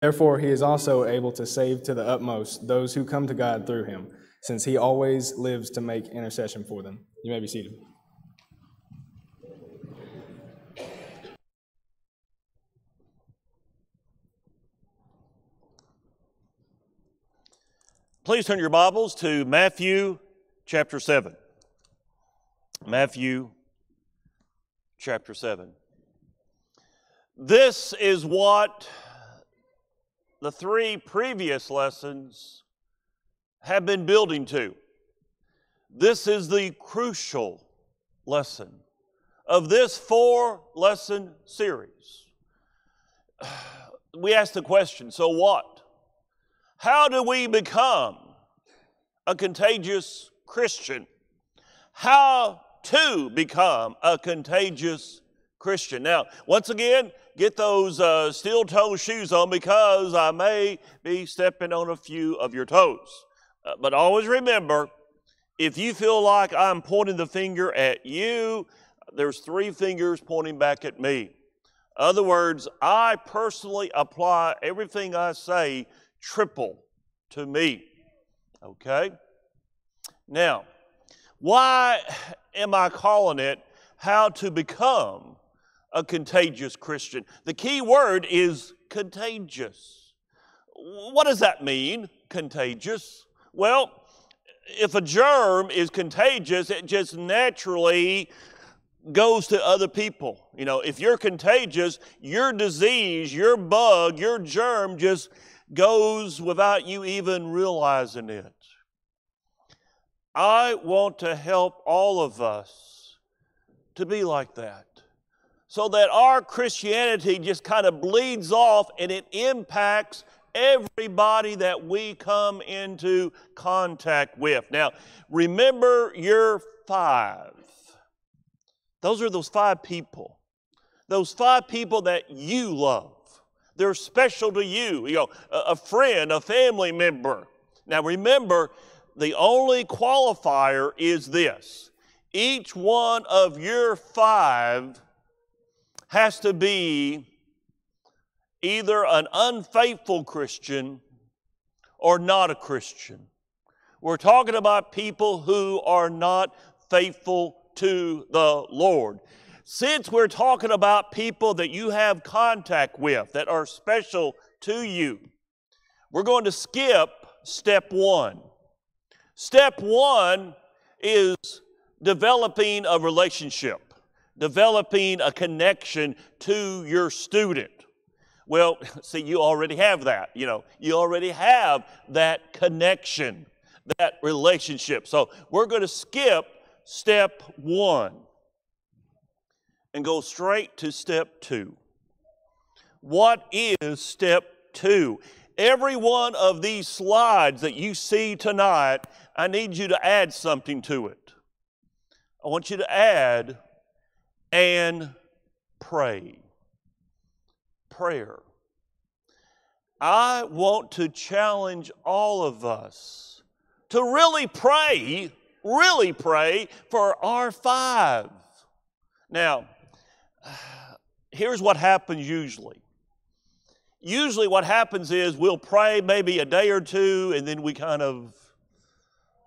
Therefore, he is also able to save to the utmost those who come to God through him, since he always lives to make intercession for them. You may be seated. Please turn your Bibles to Matthew chapter 7. Matthew chapter 7. This is what the three previous lessons have been building to. This is the crucial lesson of this 4-lesson series. We ask the question, so what? How do we become a contagious Christian? How to become a contagious Christian? Now, once again, get those steel-toe shoes on because I may be stepping on a few of your toes. But always remember, if you feel like I'm pointing the finger at you, there's 3 fingers pointing back at me. In other words, I personally apply everything I say triple to me, okay? Now, why am I calling it how to become a contagious Christian? The key word is contagious. What does that mean, contagious? Well, if a germ is contagious, it just naturally goes to other people. You know, if you're contagious, your disease, your bug, your germ just goes without you even realizing it. I want to help all of us to be like that, so that our Christianity just kind of bleeds off and it impacts everybody that we come into contact with. Now, remember your 5. Those are those 5 people. Those 5 people that you love. They're special to you. You know, a friend, a family member. Now remember, the only qualifier is this. Each one of your 5 has to be either an unfaithful Christian or not a Christian. We're talking about people who are not faithful to the Lord. Since we're talking about people that you have contact with that are special to you, we're going to skip step 1. Step 1 is developing a relationship, developing a connection to your student. Well, see, you already have that. You know, you already have that connection, that relationship. So we're going to skip step 1. And go straight to step 2. What is step 2? Every one of these slides that you see tonight, I need you to add something to it. I want you to add and pray. Prayer. I want to challenge all of us to really pray for our 5. Now, here's what happens usually. Usually what happens is we'll pray maybe a day or 2 and then we kind of,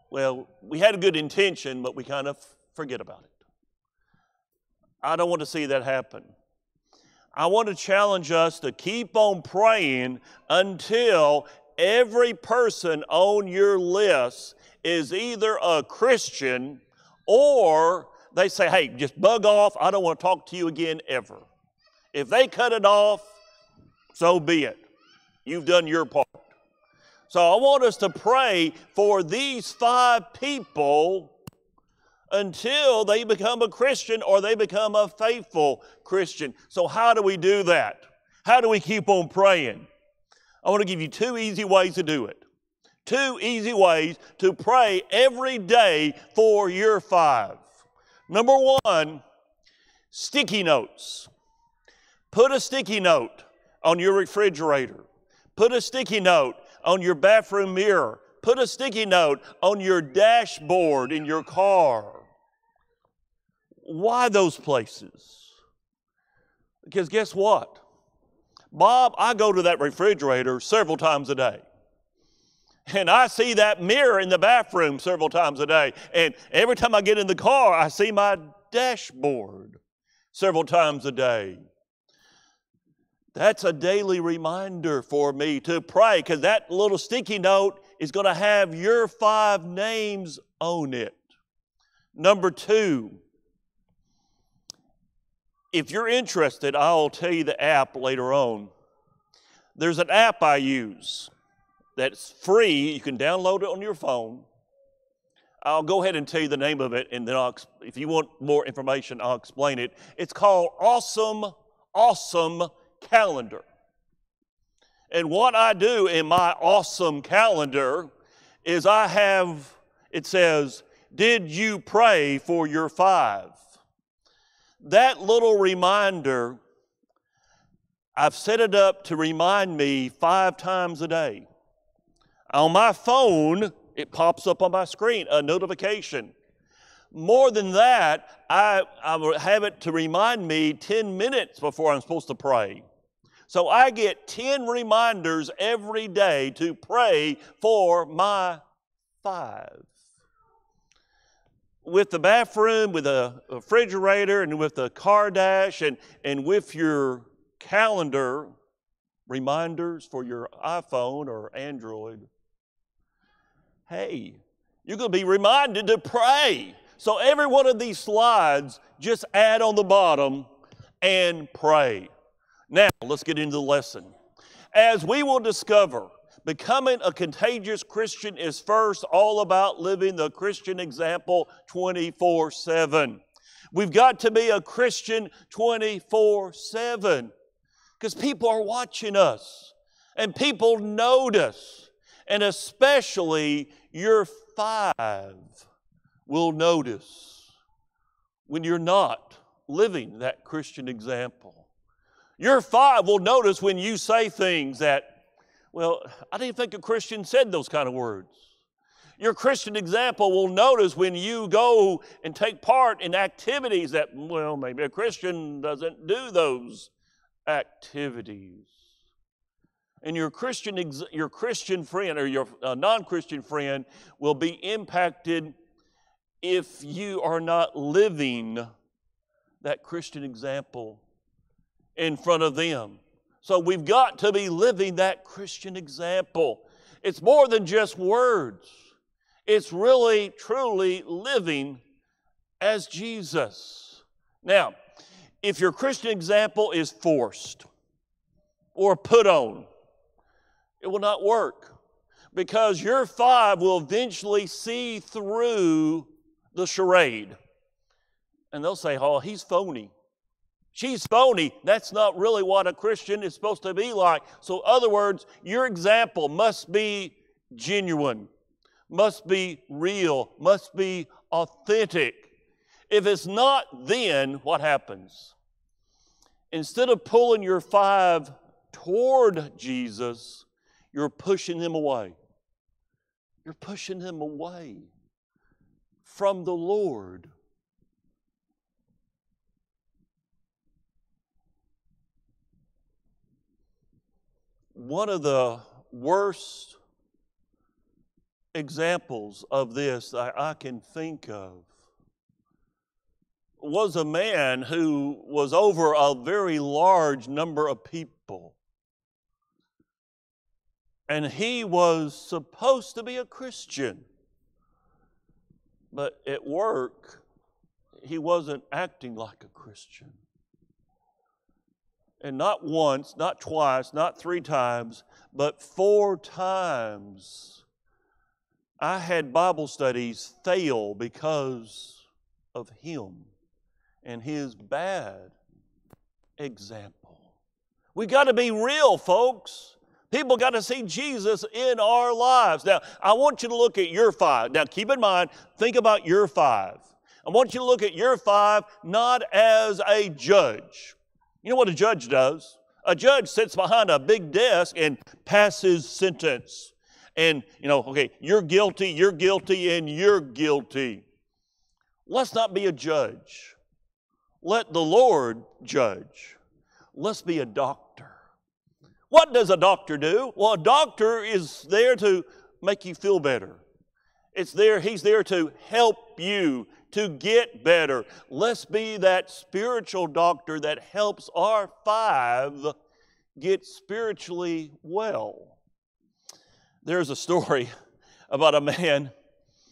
well, we had a good intention, but we kind of forget about it. I don't want to see that happen. I want to challenge us to keep on praying until every person on your list is either a Christian or they say, hey, just bug off. I don't want to talk to you again ever. If they cut it off, so be it. You've done your part. So I want us to pray for these 5 people until they become a Christian or they become a faithful Christian. So how do we do that? How do we keep on praying? I want to give you 2 easy ways to do it. 2 easy ways to pray every day for your 5. Number 1, sticky notes. Put a sticky note on your refrigerator. Put a sticky note on your bathroom mirror. Put a sticky note on your dashboard in your car. Why those places? Because guess what? Bob, I go to that refrigerator several times a day. And I see that mirror in the bathroom several times a day. And every time I get in the car, I see my dashboard several times a day. That's a daily reminder for me to pray, because that little sticky note is going to have your 5 names on it. Number 2, if you're interested, I'll tell you the app later on. There's an app I use that's free. You can download it on your phone. I'll go ahead and tell you the name of it, and then if you want more information, I'll explain it. It's called Awesome Calendar. And what I do in my Awesome Calendar is it says, did you pray for your 5? That little reminder, I've set it up to remind me 5 times a day. On my phone, it pops up on my screen, a notification. More than that, I will have it to remind me 10 minutes before I'm supposed to pray. So I get 10 reminders every day to pray for my 5. With the bathroom, with the refrigerator, and with the car dash, and with your calendar reminders for your iPhone or Android, hey, you're going to be reminded to pray. So every one of these slides, just add on the bottom and pray. Now, let's get into the lesson. As we will discover, becoming a contagious Christian is first all about living the Christian example 24/7. We've got to be a Christian 24/7 because people are watching us and people notice, and especially your 5 will notice when you're not living that Christian example. Your 5 will notice when you say things that, well, I didn't think a Christian said those kind of words. Your Christian example will notice when you go and take part in activities that, well, maybe a Christian doesn't do those activities. And your Christian friend or your non-Christian friend will be impacted if you are not living that Christian example in front of them. So we've got to be living that Christian example. It's more than just words. It's really, truly living as Jesus. Now, if your Christian example is forced or put on, it will not work, because your 5 will eventually see through the charade. And they'll say, oh, he's phony. She's phony. That's not really what a Christian is supposed to be like. So, in other words, your example must be genuine, must be real, must be authentic. If it's not, then what happens? Instead of pulling your 5 toward Jesus, you're pushing them away. You're pushing them away from the Lord. One of the worst examples of this I can think of was a man who was over a very large number of people. And he was supposed to be a Christian. But at work, he wasn't acting like a Christian. And not once, not twice, not 3 times, but 4 times I had Bible studies fail because of him and his bad example. We got to be real, folks. People got to see Jesus in our lives. Now, I want you to look at your 5. Now, keep in mind, think about your 5. I want you to look at your 5 not as a judge. You know what a judge does? A judge sits behind a big desk and passes sentence. And, okay, you're guilty, and you're guilty. Let's not be a judge. Let the Lord judge. Let's be a doctor. What does a doctor do? Well, a doctor is there to make you feel better. He's there to help you to get better. Let's be that spiritual doctor that helps our five get spiritually well. There's a story about a man.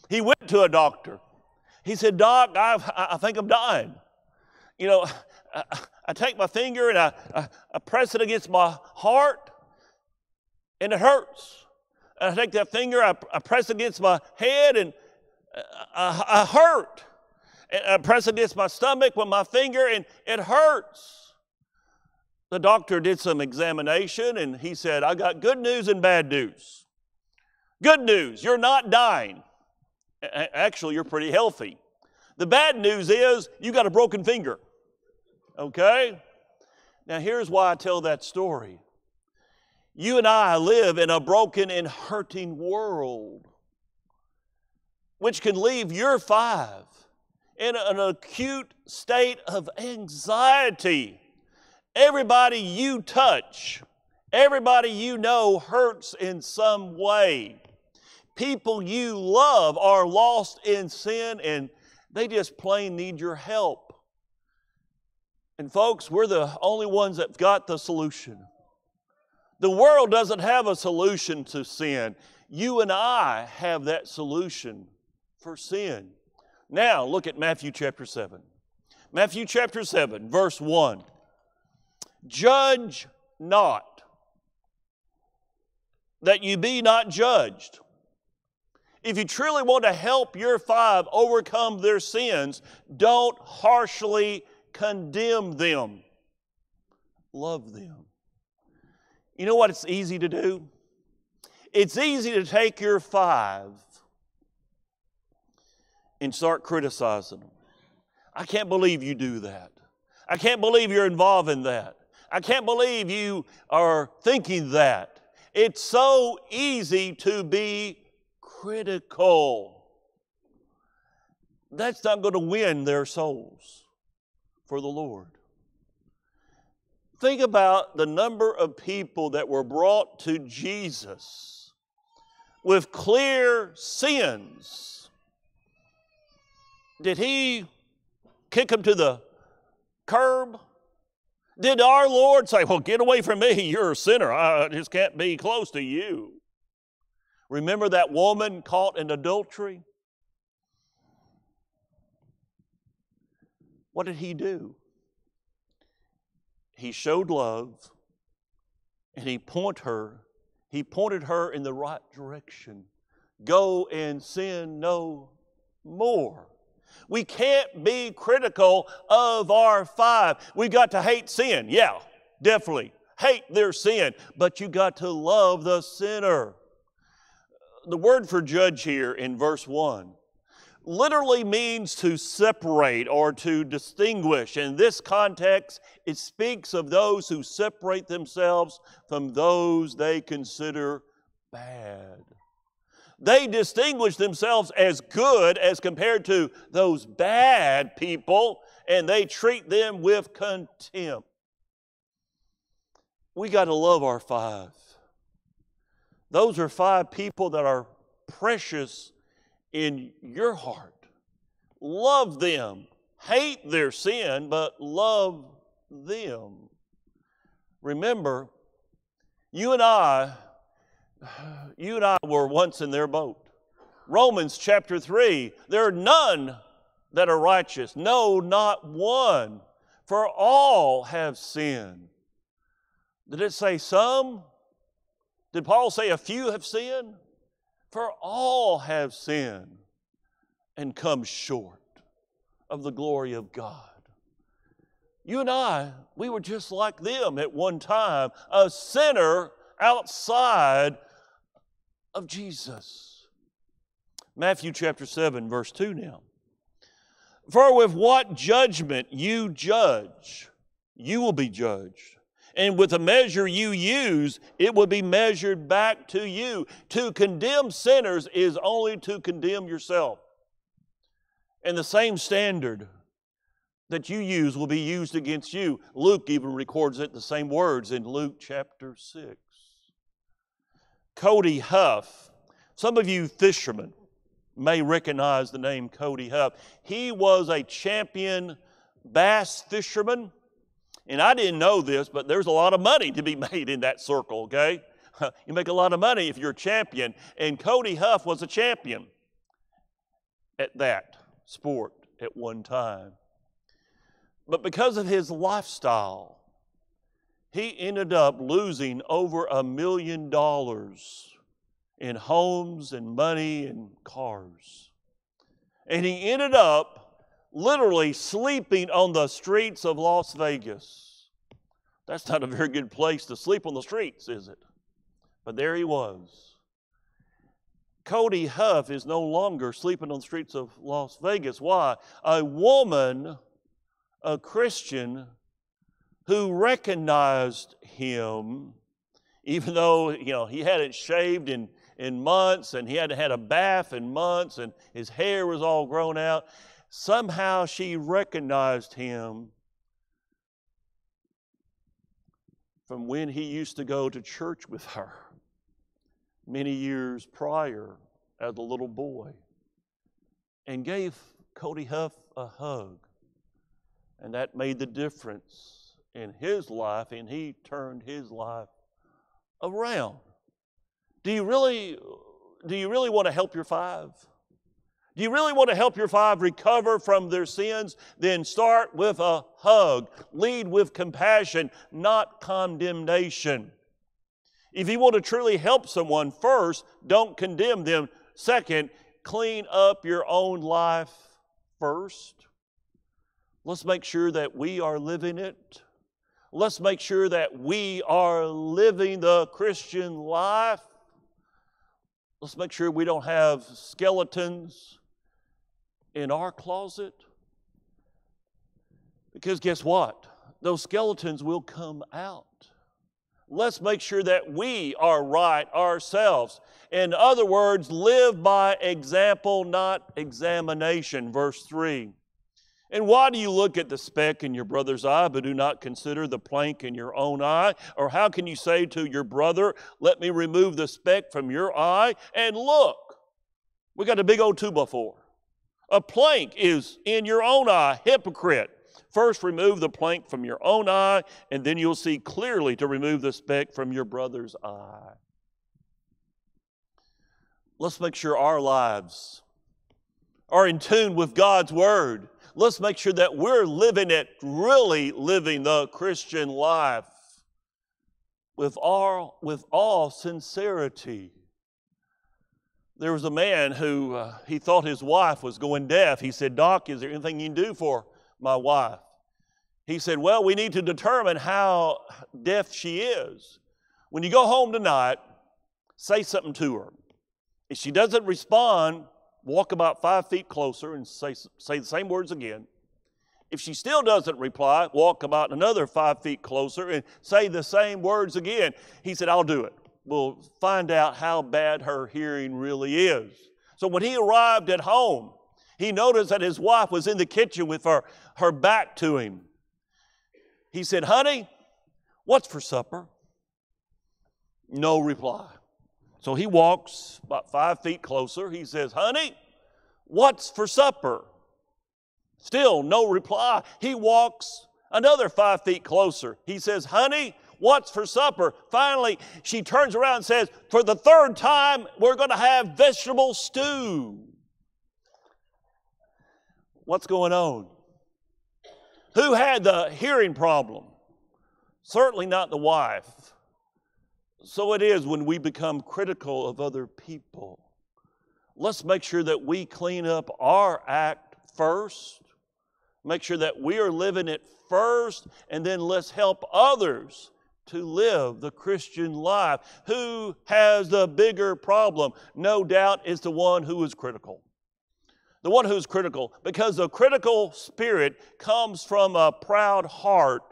He went to a doctor. He said, "Doc, I think I'm dying. You know, I take my finger and I press it against my heart, and it hurts. And I take that finger, I press it against my head, and I hurt. And I press it against my stomach with my finger, and it hurts." The doctor did some examination, and he said, "I got good news and bad news. Good news, you're not dying. Actually, you're pretty healthy. The bad news is you got a broken finger." Okay? Now, here's why I tell that story. You and I live in a broken and hurting world, which can leave your five in an acute state of anxiety. Everybody you touch, everybody you know hurts in some way. People you love are lost in sin, and they just plain need your help. And folks, we're the only ones that got the solution. The world doesn't have a solution to sin. You and I have that solution for sin. Now, look at Matthew chapter 7. Matthew chapter 7, verse 1. "Judge not, that you be not judged." If you truly want to help your five overcome their sins, don't harshly condemn them. Love them. You know what it's easy to do? It's easy to take your five and start criticizing them. "I can't believe you do that. I can't believe you're involved in that. I can't believe you are thinking that." It's so easy to be critical. That's not going to win their souls for the Lord. Think about the number of people that were brought to Jesus with clear sins. Did He kick them to the curb? Did our Lord say, "Well, get away from me, you're a sinner. I just can't be close to you"? Remember that woman caught in adultery? What did He do? He showed love, and He pointed her in the right direction. Go and sin no more. We can't be critical of our five. We got to hate sin. Yeah, definitely. Hate their sin. But you got to love the sinner. The word for judge here in verse 1 literally means to separate or to distinguish. In this context, it speaks of those who separate themselves from those they consider bad. They distinguish themselves as good as compared to those bad people, and they treat them with contempt. We got to love our five. Those are five people that are precious in your heart. Love them. Hate their sin, but love them. Remember, you and I were once in their boat. Romans chapter 3, there are none that are righteous. No, not one. For all have sinned. Did it say some? Did Paul say a few have sinned? For all have sinned and come short of the glory of God. You and I, we were just like them at one time, a sinner outside of Jesus. Matthew chapter 7, verse 2 now. For with what judgment you judge, you will be judged. And with the measure you use, it will be measured back to you. To condemn sinners is only to condemn yourself. And the same standard that you use will be used against you. Luke even records it, the same words in Luke chapter 6. Cody Huff. Some of you fishermen may recognize the name Cody Huff. He was a champion bass fisherman. And I didn't know this, but there's a lot of money to be made in that circle, okay? You make a lot of money if you're a champion. And Cody Huff was a champion at that sport at one time. But because of his lifestyle, he ended up losing over $1 million in homes and money and cars. And he ended up literally sleeping on the streets of Las Vegas. That's not a very good place to sleep on the streets, is it? But there he was. Cody Huff is no longer sleeping on the streets of Las Vegas. Why? A woman, a Christian, who recognized him, even though he hadn't shaved in months, and he hadn't had a bath in months, and his hair was all grown out. Somehow she recognized him from when he used to go to church with her many years prior as a little boy, and gave Cody Huff a hug. And that made the difference in his life, and he turned his life around. Do you really want to help your five? Do you really want to help your five recover from their sins? Then start with a hug. Lead with compassion, not condemnation. If you want to truly help someone, first, don't condemn them. Second, clean up your own life first. Let's make sure that we are living it. Let's make sure that we are living the Christian life. Let's make sure we don't have skeletons in our closet. Because guess what? Those skeletons will come out. Let's make sure that we are right ourselves. In other words, live by example, not examination. Verse 3. And why do you look at the speck in your brother's eye, but do not consider the plank in your own eye? Or how can you say to your brother, let me remove the speck from your eye? And look, we got a big old 2x4. A plank is in your own eye, hypocrite. First remove the plank from your own eye, and then you'll see clearly to remove the speck from your brother's eye. Let's make sure our lives are in tune with God's Word. Let's make sure that we're living it, really living the Christian life with all sincerity. There was a man who he thought his wife was going deaf. He said, Doc, is there anything you can do for my wife? He said, well, we need to determine how deaf she is. When you go home tonight, say something to her. If she doesn't respond, walk about 5 feet closer and say the same words again. If she still doesn't reply, walk about another 5 feet closer and say the same words again. He said, I'll do it. We'll find out how bad her hearing really is. So when he arrived at home, he noticed that his wife was in the kitchen with her back to him. He said, honey, what's for supper? No reply. So he walks about 5 feet closer. He says, honey, what's for supper? Still no reply. He walks another 5 feet closer. He says, honey, what's for supper? Finally, she turns around and says, for the third time, we're going to have vegetable stew. What's going on? Who had the hearing problem? Certainly not the wife. So it is when we become critical of other people. Let's make sure that we clean up our act first. Make sure that we are living it first, and then let's help others to live the Christian life. Who has the bigger problem? No doubt it's the one who is critical. The one who's critical, because the critical spirit comes from a proud heart.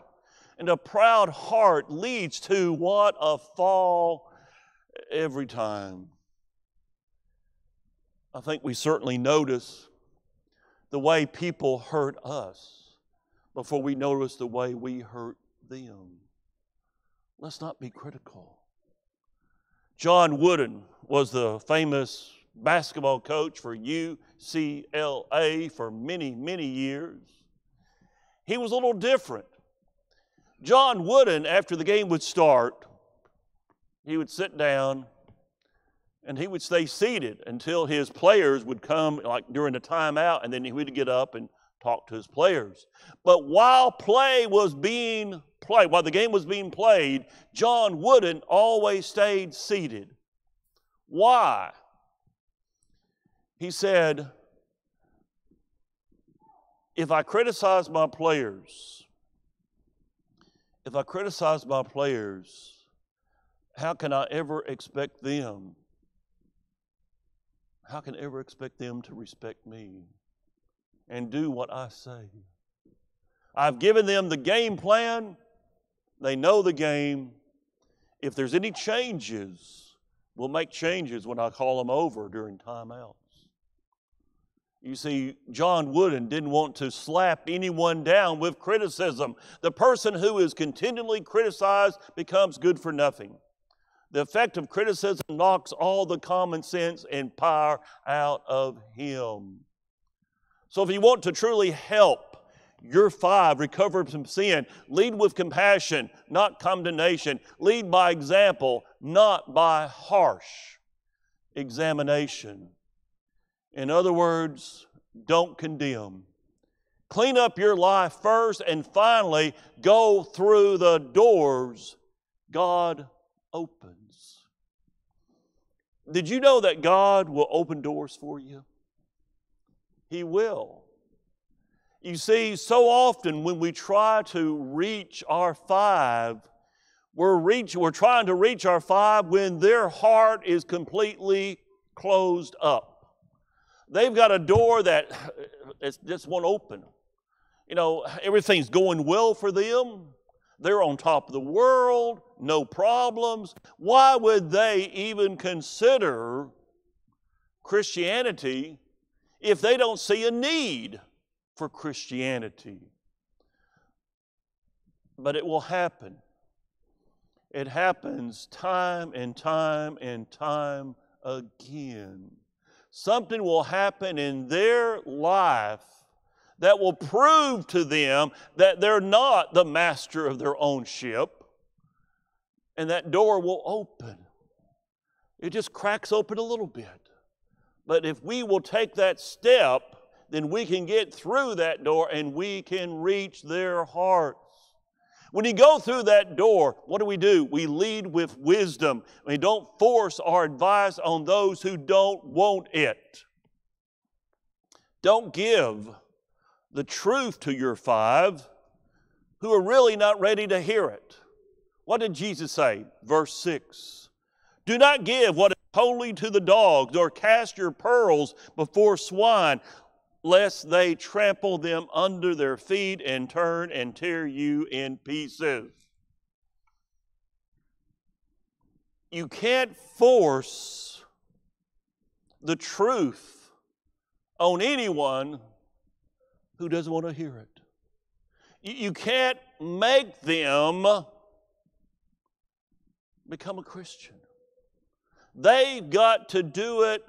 And a proud heart leads to what? A fall every time. I think we certainly notice the way people hurt us. before we notice the way we hurt them. Let's not be critical. John Wooden was the famous basketball coach for UCLA for many, many years. He was a little different. John Wooden, after the game would start, he would sit down and he would stay seated until his players would come, like during the timeout, and then he would get up and talk to his players. But while the game was being played, John Wooden always stayed seated. Why? He said, if I criticize my players, how can I ever expect them? How can I ever expect them to respect me and do what I say? I've given them the game plan. They know the game. If there's any changes, we'll make changes when I call them over during timeouts. You see, John Wooden didn't want to slap anyone down with criticism. The person who is continually criticized becomes good for nothing. The effect of criticism knocks all the common sense and power out of him. So if you want to truly help your five recover from sin, lead with compassion, not condemnation. Lead by example, not by harsh examination. In other words, don't condemn. Clean up your life first, and finally, go through the doors God opens. Did you know that God will open doors for you? He will. You see, so often when we try to reach our five, we're trying to reach our five when their heart is completely closed up. They've got a door that just won't open. You know, everything's going well for them. They're on top of the world, no problems. Why would they even consider Christianity if they don't see a need for Christianity? But it will happen. It happens time and time and time again. Something will happen in their life that will prove to them that they're not the master of their own ship, and that door will open. It just cracks open a little bit. But if we will take that step, then we can get through that door and we can reach their hearts. When you go through that door, what do? We lead with wisdom. We don't force our advice on those who don't want it. Don't give the truth to your five who are really not ready to hear it. What did Jesus say? Verse 6. Do not give what is holy to the dogs, nor cast your pearls before swine, lest they trample them under their feet and turn and tear you in pieces. You can't force the truth on anyone who doesn't want to hear it. You can't make them become a Christian. They've got to do it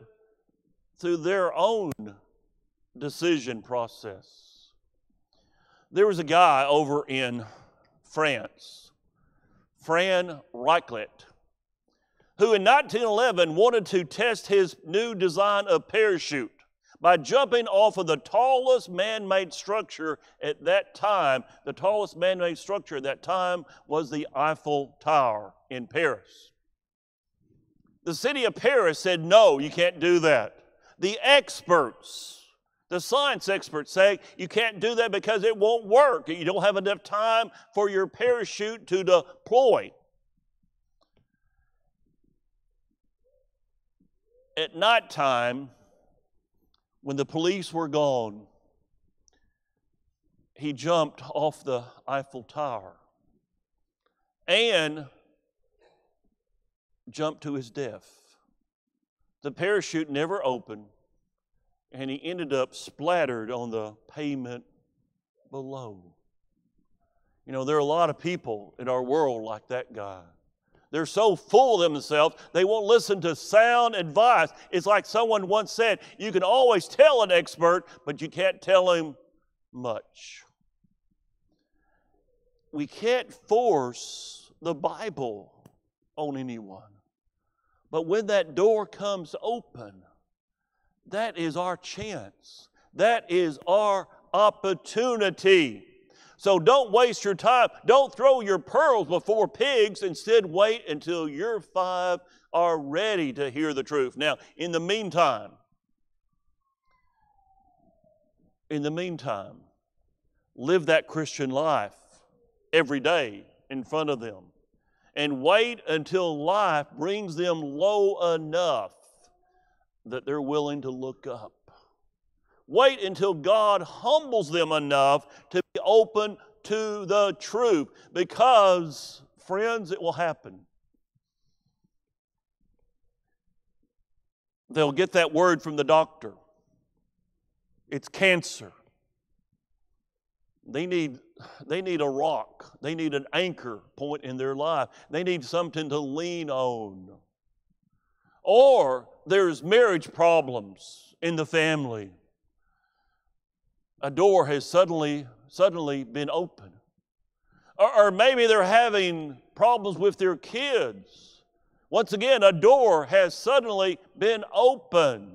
through their own decision process. There was a guy over in France, Fran Reichlet, who in 1911 wanted to test his new design of parachute by jumping off of the tallest man-made structure at that time. The tallest man-made structure at that time was the Eiffel Tower in Paris. The city of Paris said, no, you can't do that. The experts, the science experts say you can't do that because it won't work. You don't have enough time for your parachute to deploy. At nighttime, when the police were gone, he jumped off the Eiffel Tower and jumped to his death. The parachute never opened, and he ended up splattered on the pavement below. You know, there are a lot of people in our world like that guy. They're so full of themselves, they won't listen to sound advice. It's like someone once said, you can always tell an expert, but you can't tell him much. We can't force the Bible on anyone. But when that door comes open, that is our chance. That is our opportunity. So don't waste your time. Don't throw your pearls before pigs. Instead, wait until your 5 are ready to hear the truth. Now, in the meantime, live that Christian life every day in front of them. And wait until life brings them low enough that they're willing to look up. Wait until God humbles them enough to be open to the truth. Because, friends, it will happen. They'll get that word from the doctor. It's cancer. They need a rock. They need an anchor point in their life. They need something to lean on. Or there's marriage problems in the family. A door has suddenly been opened. Or maybe they're having problems with their kids. Once again, a door has suddenly been opened.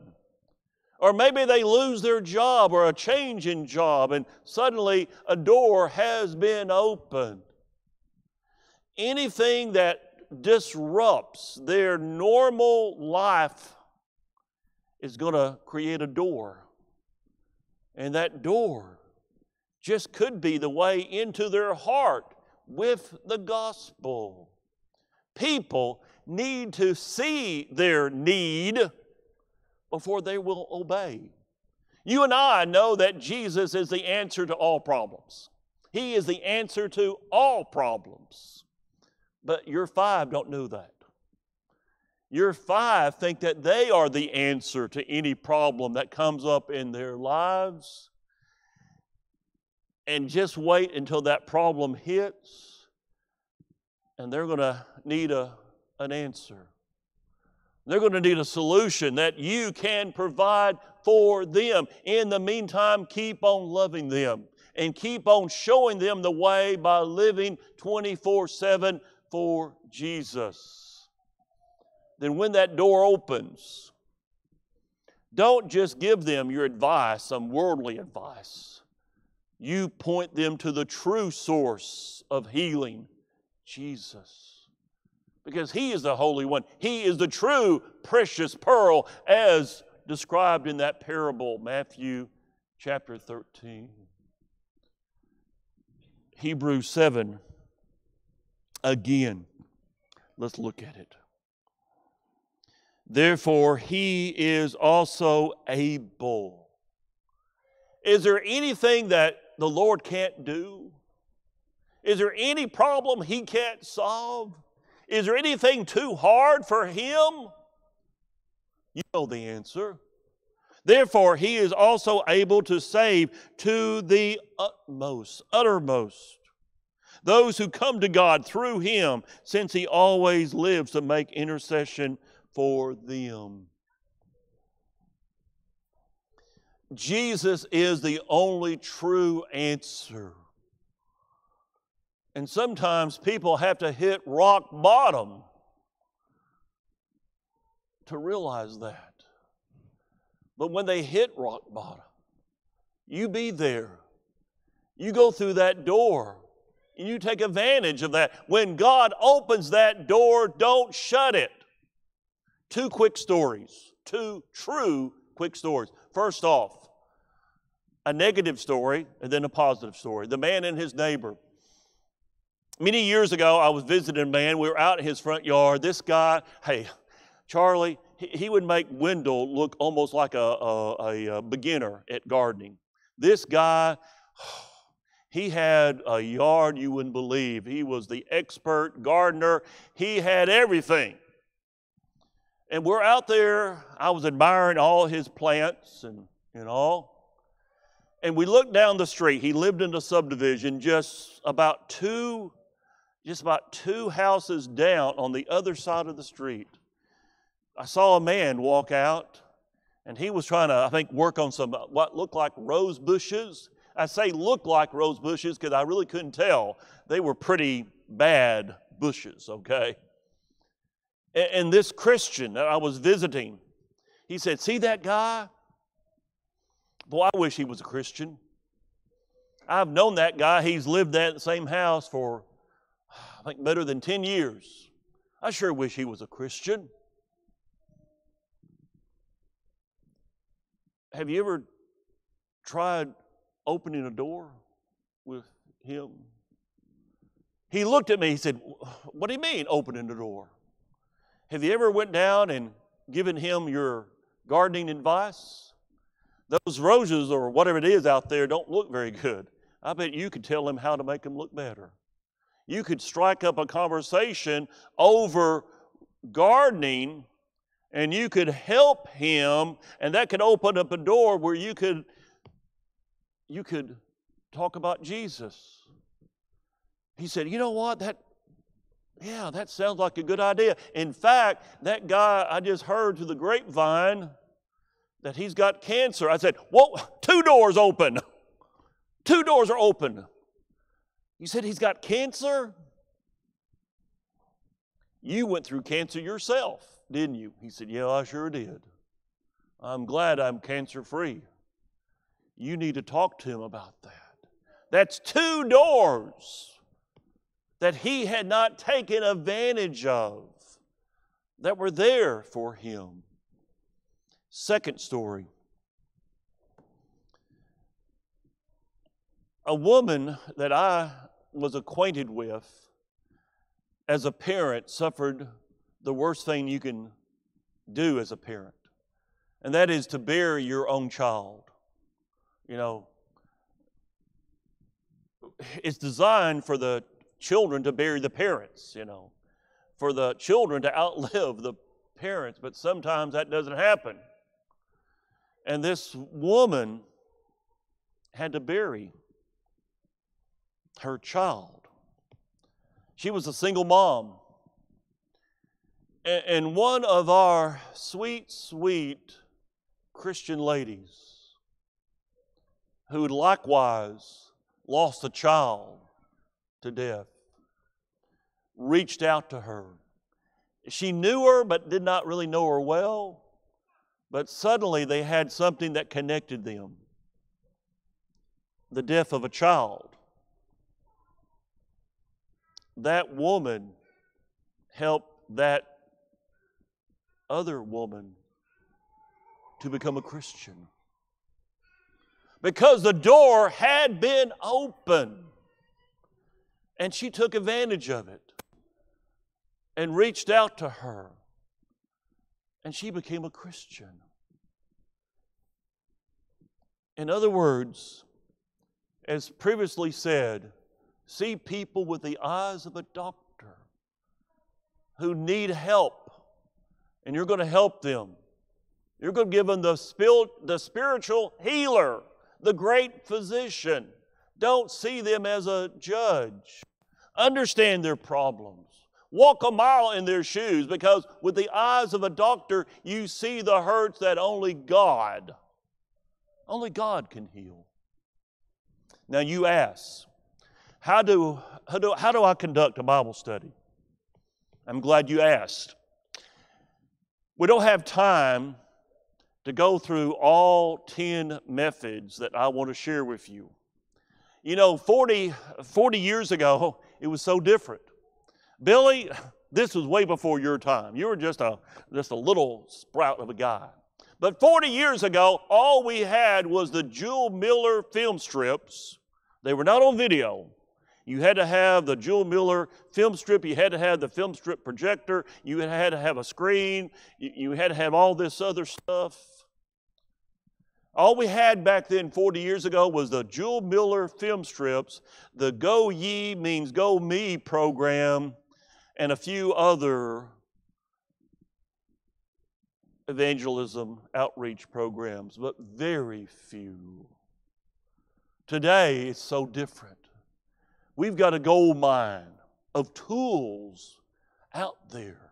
Or maybe they lose their job or a change in job, and suddenly a door has been opened. Anything that disrupts their normal life is going to create a door. And that door just could be the way into their heart with the gospel. People need to see their need before they will obey. You and I know that Jesus is the answer to all problems. He is the answer to all problems. But your 5 don't know that. Your 5 think that they are the answer to any problem that comes up in their lives. And just wait until that problem hits, and they're going to need an answer. They're going to need a solution that you can provide for them. In the meantime, keep on loving them and keep on showing them the way by living 24/7 for Jesus. Then when that door opens, don't just give them your advice, some worldly advice. You point them to the true source of healing, Jesus. Because He is the Holy One. He is the true precious pearl as described in that parable, Matthew chapter 13. Hebrews 7, again, let's look at it. Therefore, He is also able. Is there anything that the Lord can't do? Is there any problem He can't solve? Is there anything too hard for Him? You know the answer. Therefore, He is also able to save to the uttermost, those who come to God through Him, since He always lives to make intercession for them. Jesus is the only true answer. And sometimes people have to hit rock bottom to realize that. But when they hit rock bottom, you be there. You go through that door and you take advantage of that. When God opens that door, don't shut it. 2 quick stories, 2 true quick stories. First off, a negative story and then a positive story. The man and his neighbor. Many years ago, I was visiting a man. We were out in his front yard. This guy, hey, Charlie, he would make Wendell look almost like a beginner at gardening. This guy, he had a yard you wouldn't believe. He was the expert gardener. He had everything. And we're out there. I was admiring all his plants and all. And we looked down the street. He lived in a subdivision just about two houses down on the other side of the street. I saw a man walk out, and he was trying to, I think, work on some what looked like rose bushes. I say looked like rose bushes because I really couldn't tell. They were pretty bad bushes, okay? And this Christian that I was visiting, he said, "See that guy? Boy, I wish he was a Christian. I've known that guy. He's lived at the same house for, I think, better than 10 years. I sure wish he was a Christian." Have you ever tried opening a door with him? He looked at me, he said, "What do you mean opening the door? Have you ever went down and given him your gardening advice? Those roses or whatever it is out there don't look very good. I bet you could tell him how to make them look better. You could strike up a conversation over gardening, and you could help him, and that could open up a door where you could talk about Jesus." He said, "You know what? That sounds like a good idea. In fact, that guy, I just heard through the grapevine that he's got cancer." I said, "Whoa, 2 doors open. 2 doors are open. You said he's got cancer? You went through cancer yourself, didn't you?" He said, "Yeah, I sure did. I'm glad I'm cancer-free." You need to talk to him about that. That's 2 doors that he had not taken advantage of, that were there for him. Second story. A woman that I was acquainted with as a parent suffered the worst thing you can do as a parent, and that is to bury your own child. You know, it's designed for the children to bury the parents, for the children to outlive the parents, but sometimes that doesn't happen. And this woman had to bury her child. She was a single mom. And one of our sweet, sweet Christian ladies who likewise lost a child to death reached out to her. She knew her but did not really know her well, but suddenly they had something that connected them: the death of a child. That woman helped that other woman to become a Christian because the door had been open. And she took advantage of it and reached out to her. And she became a Christian. In other words, as previously said, see people with the eyes of a doctor who need help, and you're going to help them. You're going to give them the spiritual healer, the great physician. Don't see them as a judge. Understand their problems. Walk a mile in their shoes, because with the eyes of a doctor, you see the hurts that only God can heal. Now you ask, how do I conduct a Bible study? I'm glad you asked. We don't have time to go through all 10 methods that I want to share with you. 40 years ago, it was so different. Billy, this was way before your time. You were just a little sprout of a guy. But 40 years ago, all we had was the Jewel Miller film strips. They were not on video. You had to have the Jewel Miller film strip. You had to have the film strip projector. You had to have a screen. You had to have all this other stuff. All we had back then 40 years ago was the Jewel Miller film strips, the Go Ye Means Go Me program, and a few other evangelism outreach programs, but very few Today, it's so different. We've got a gold mine of tools out there.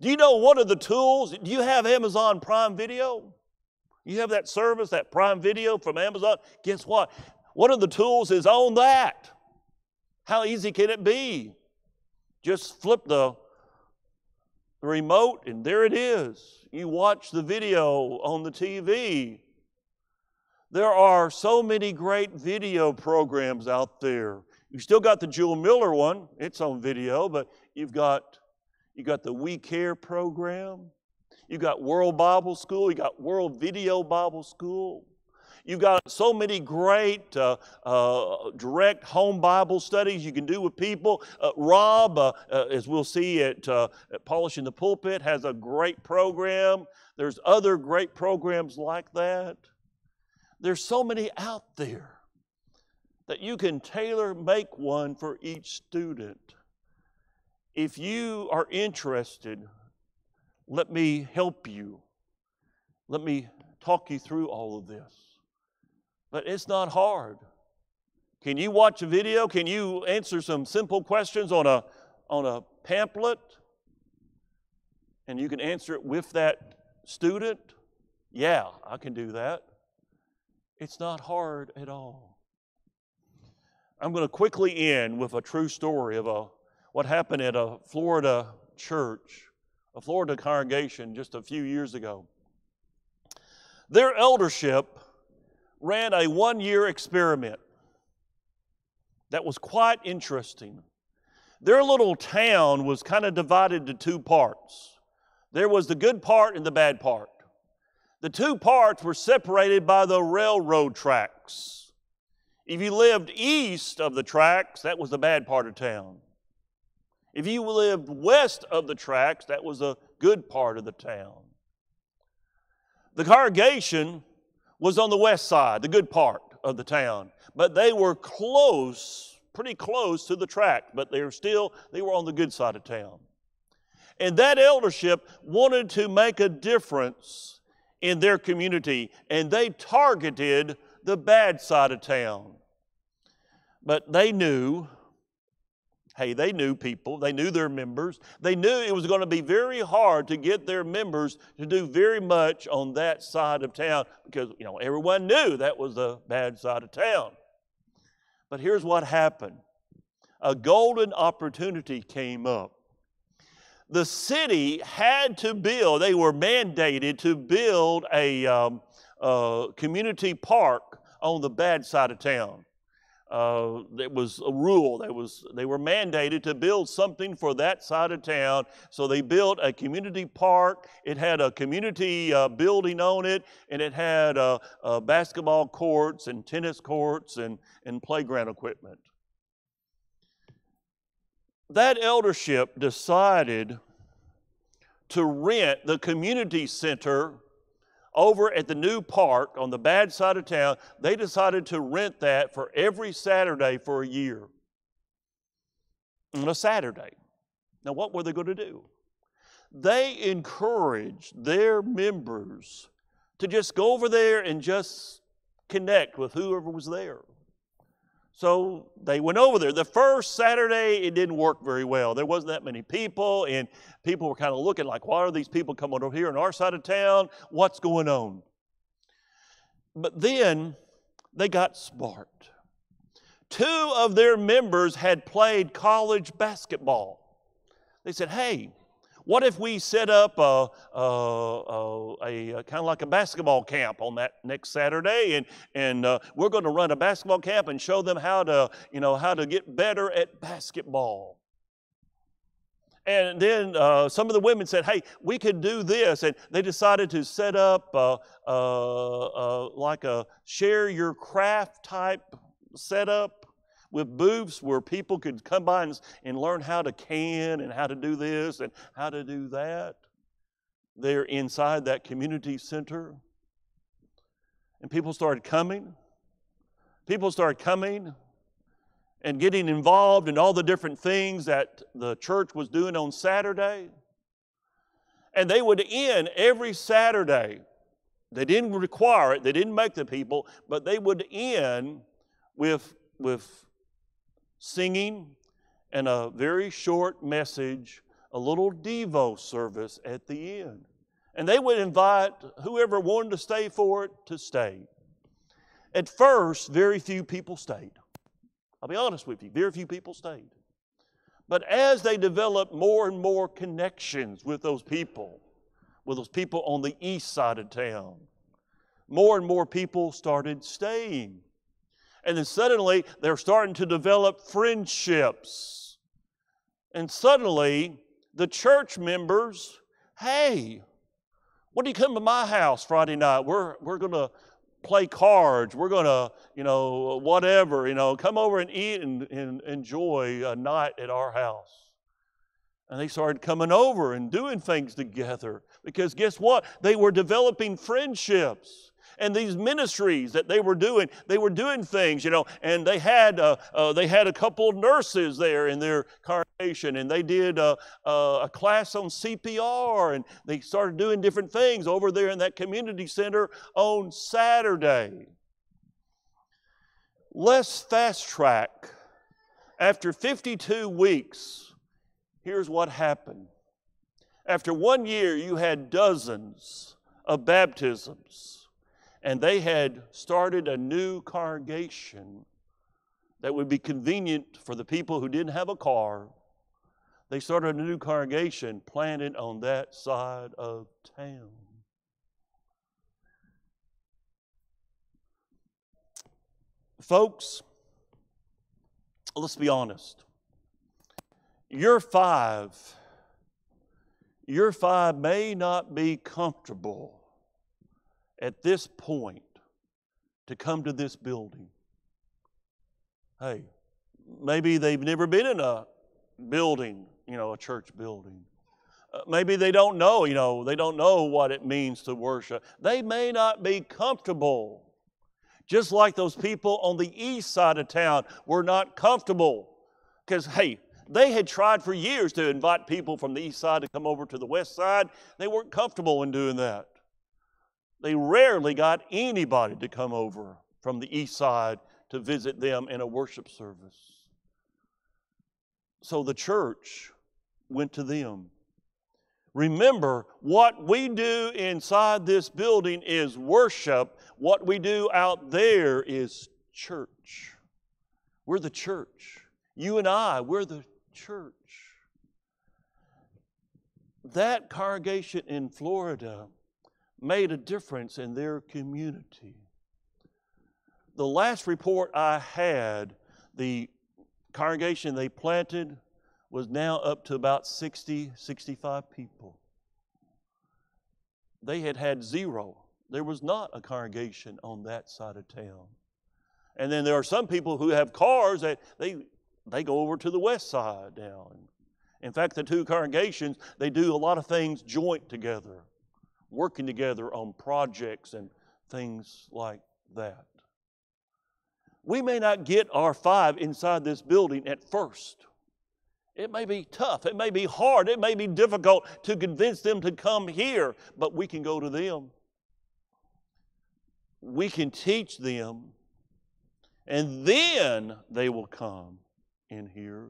Do you know one of the tools? Do you have Amazon Prime Video? You have that service, that Prime Video from Amazon? Guess what? One of the tools is on that. How easy can it be? Just flip the remote and there it is. You watch the video on the TV. There are so many great video programs out there. You still got the Jewel Miller one. It's on video, but you got the We Care program. You got World Bible School. You got World Video Bible School. You've got so many great direct home Bible studies you can do with people. Rob, as we'll see at Polishing the Pulpit, has a great program. There's other great programs like that. There's so many out there that you can tailor-make one for each student. If you are interested, let me help you. Let me talk you through all of this. But it's not hard. Can you watch a video? Can you answer some simple questions on a pamphlet? And you can answer it with that student? Yeah, I can do that. It's not hard at all. I'm going to quickly end with a true story of what happened at a Florida church, a Florida congregation just a few years ago. Their eldership ran a one-year experiment that was quite interesting. Their little town was kind of divided into two parts. There was the good part and the bad part. The two parts were separated by the railroad tracks. If you lived east of the tracks, that was the bad part of town. If you lived west of the tracks, that was the good part of the town. The congregation was on the west side, the good part of the town, but they were close, pretty close to the track, but they were on the good side of town. And that eldership wanted to make a difference in their community, and they targeted the bad side of town. But they knew people, they knew their members, they knew it was going to be very hard to get their members to do very much on that side of town because, everyone knew that was the bad side of town. But here's what happened. A golden opportunity came up. The city had to build, they were mandated to build a community park on the bad side of town. It was a rule. They were mandated to build something for that side of town. So they built a community park. It had a community building on it, and it had basketball courts and tennis courts and playground equipment. That eldership decided to rent the community center over at the new park on the bad side of town. They decided to rent that for every Saturday for a year. On a Saturday. Now, what were they going to do? They encouraged their members to just go over there and just connect with whoever was there. So they went over there. The first Saturday, it didn't work very well. There wasn't that many people, and people were kind of looking like, why are these people coming over here on our side of town? What's going on? But then they got smart. Two of their members had played college basketball. They said, hey, what if we set up a kind of like a basketball camp on that next Saturday, and we're going to run a basketball camp and show them how to get better at basketball. And then some of the women said, hey, we could do this. And they decided to set up like a share your craft type setup with booths where people could come by and learn how to can and how to do this and how to do that. They're inside that community center. And people started coming. People started coming and getting involved in all the different things that the church was doing on Saturday. And they would end every Saturday. They didn't require it. They didn't make the people, but they would end with singing and a very short message, a little Devo service at the end. And they would invite whoever wanted to stay for it to stay. At first, very few people stayed. I'll be honest with you, very few people stayed. But as they developed more and more connections with those people on the east side of town, more and more people started staying. And then suddenly, they're starting to develop friendships. And suddenly, the church members, hey, why do you come to my house Friday night? We're going to play cards. We're going to, whatever, come over and eat and enjoy a night at our house. And they started coming over and doing things together because guess what? They were developing friendships. And these ministries that they were doing things, and they had a couple of nurses there in their congregation, and they did a class on CPR, and they started doing different things over there in that community center on Saturday. Let's fast track. After 52 weeks, here's what happened. After 1 year, you had dozens of baptisms. And they had started a new congregation that would be convenient for the people who didn't have a car. They started a new congregation planted on that side of town. Folks, let's be honest. Your five may not be comfortable at this point to come to this building. Hey, maybe they've never been in a building, a church building. Maybe they don't know, they don't know what it means to worship. They may not be comfortable. Just like those people on the east side of town were not comfortable. Because, hey, they had tried for years to invite people from the east side to come over to the west side. They weren't comfortable in doing that. They rarely got anybody to come over from the east side to visit them in a worship service. So the church went to them. Remember, what we do inside this building is worship. What we do out there is church. We're the church. You and I, we're the church. That congregation in Florida made a difference in their community. The last report I had, the congregation they planted was now up to about 60, 65 people. They had zero. There was not a congregation on that side of town. And then there are some people who have cars that they go over to the west side now. In fact, the two congregations, they do a lot of things joint together, working together on projects and things like that. We may not get our five inside this building at first. It may be tough. It may be hard. It may be difficult to convince them to come here, but we can go to them. We can teach them, and then they will come in here.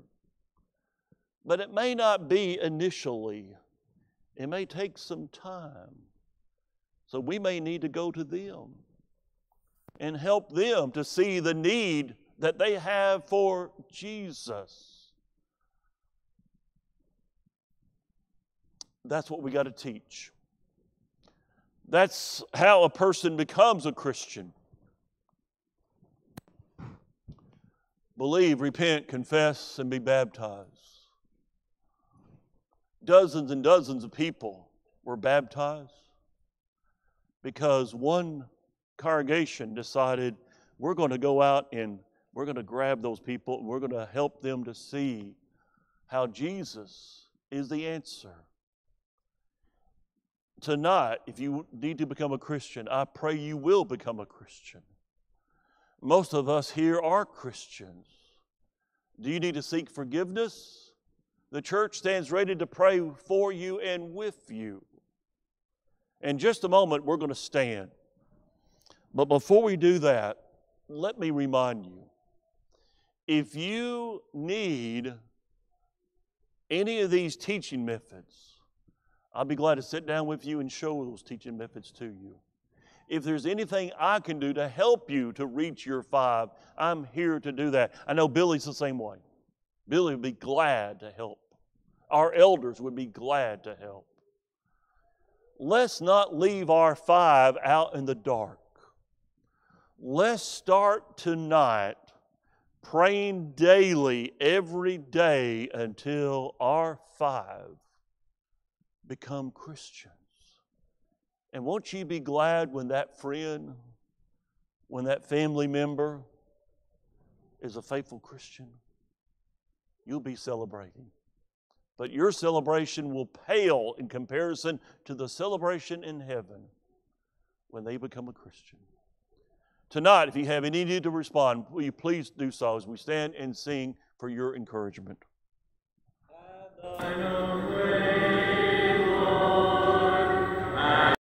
But it may not be initially. It may take some time. So we may need to go to them and help them to see the need that they have for Jesus. That's what we got to teach. That's how a person becomes a Christian. Believe, repent, confess, and be baptized. Dozens and dozens of people were baptized because one congregation decided we're going to go out and we're going to grab those people and we're going to help them to see how Jesus is the answer. Tonight, if you need to become a Christian, I pray you will become a Christian. Most of us here are Christians. Do you need to seek forgiveness? The church stands ready to pray for you and with you. In just a moment, we're going to stand. But before we do that, let me remind you, if you need any of these teaching methods, I'll be glad to sit down with you and show those teaching methods to you. If there's anything I can do to help you to reach your 5, I'm here to do that. I know Billy's the same way. Billy would be glad to help. Our elders would be glad to help. Let's not leave our 5 out in the dark. Let's start tonight praying daily, every day, until our 5 become Christians. And won't you be glad when that friend, when that family member is a faithful Christian? You'll be celebrating. But your celebration will pale in comparison to the celebration in heaven when they become a Christian. Tonight, if you have any need to respond, will you please do so as we stand and sing for your encouragement. I know